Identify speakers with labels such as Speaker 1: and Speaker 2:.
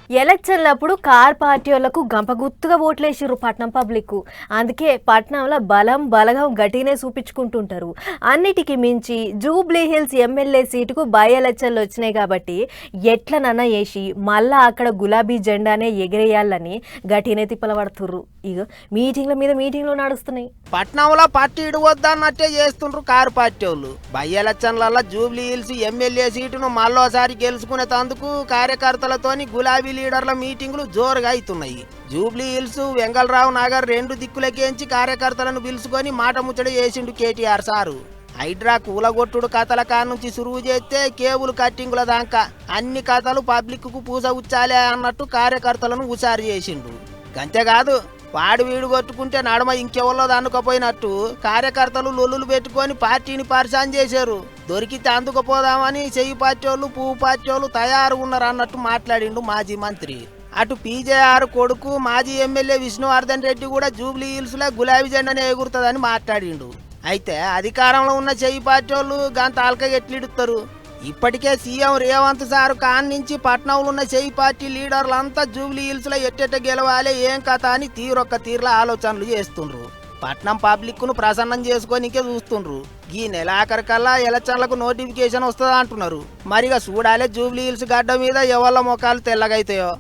Speaker 1: ఎలక్షన్లప్పుడు car party వాళ్ళకు గంపగుత్తుగా ఓట్లేసిర్రు పట్నం public. అందుకే పట్నంలో బలగం గట్టినే చూపించుకుంటుంటారు. అన్నిటికీ మించి జూబ్లీ హిల్స్ ఎమ్మెల్యే సీటుకు బై ఎలక్షన్లు వచ్చినాయి కాబట్టి ఎట్లనన్నా వేసి మళ్ళా అక్కడ గులాబీ జెండానే ఎగిరేయాలని గట్టినే తిప్పలబడుతుర్రు. ఇక మీటింగ్ల మీద మీటింగ్లు నడుస్తున్నాయి.
Speaker 2: పట్నంలో పార్టీ ఇడవద్దన్నట్టే చేస్తుండ్రు కారు పార్టీ వాళ్ళు. బై ఎలక్షన్లలో జూబ్లీ హిల్స్ ఎమ్మెల్యే సీటును మళ్ళోసారి గెలుచుకునేందుకు కార్యకర్తలతోని గులాబీ లీడర్ల మీటింగులు జోరుగా అవుతున్నాయి. జూబ్లీ హిల్స్ వెంగళరావు నగర్ రెండు దిక్కులకేంచి కార్యకర్తలను పిలుచుకొని మాట ముచ్చట చేసిండు కేటీఆర్ సారు. హైడ్రా కూలగొట్టుడు కథల కానుంచి సురువు చేస్తే కేబుల్ కట్టింగుల దాకా అన్ని కథలు పబ్లిక్ కు పూజ ఉచ్చాలే అన్నట్టు కార్యకర్తలను హుషారు చేసిండు. అంతేకాదు వాడు వీడు కొట్టుకుంటే నడమ ఇంకెవరో అందుకపోయినట్టు కార్యకర్తలు లొల్లులు పెట్టుకొని పార్టీని పరిశాన్ చేశారు. దొరికితే అందుకుపోదామని చెయ్యి పార్టీ వాళ్ళు పువ్వు పార్టీ వాళ్ళు తయారు ఉన్నారు అన్నట్టు మాట్లాడిండు మాజీ మంత్రి. అటు పీజేఆర్ కొడుకు మాజీ ఎమ్మెల్యే విష్ణువర్ధన్ రెడ్డి కూడా జూబ్లీ హిల్స్ లో గులాబీ జెండానే ఎగురుతుందని మాట్లాడిండు. అయితే అధికారంలో ఉన్న చెయ్యి పార్టీ వాళ్ళు గంత ఆల్కగా ఎట్లిడుతారు. ఇప్పటికే సీఎం రేవంత్ సార్ కాన్ నుంచి పట్నంలో ఉన్న చెయ్యి పార్టీ లీడర్లంతా జూబ్లీ హిల్స్ లో ఎట్టెట్ట గెలవాలి ఏం కథ అని తీరొక్క తీరుల ఆలోచనలు చేస్తుండ్రు. పట్నం పబ్లిక్ ను ప్రసన్నం చేసుకోనికే చూస్తుండ్రు. ఈ నెలాఖరికల్లా ఎలక్షన్లకు నోటిఫికేషన్ వస్తుందా అంటున్నారు. మరిగా చూడాలే జూబ్లీ హిల్స్ గడ్డ మీద ఎవళ్ళ ముఖాలు తెల్లగైతాయో.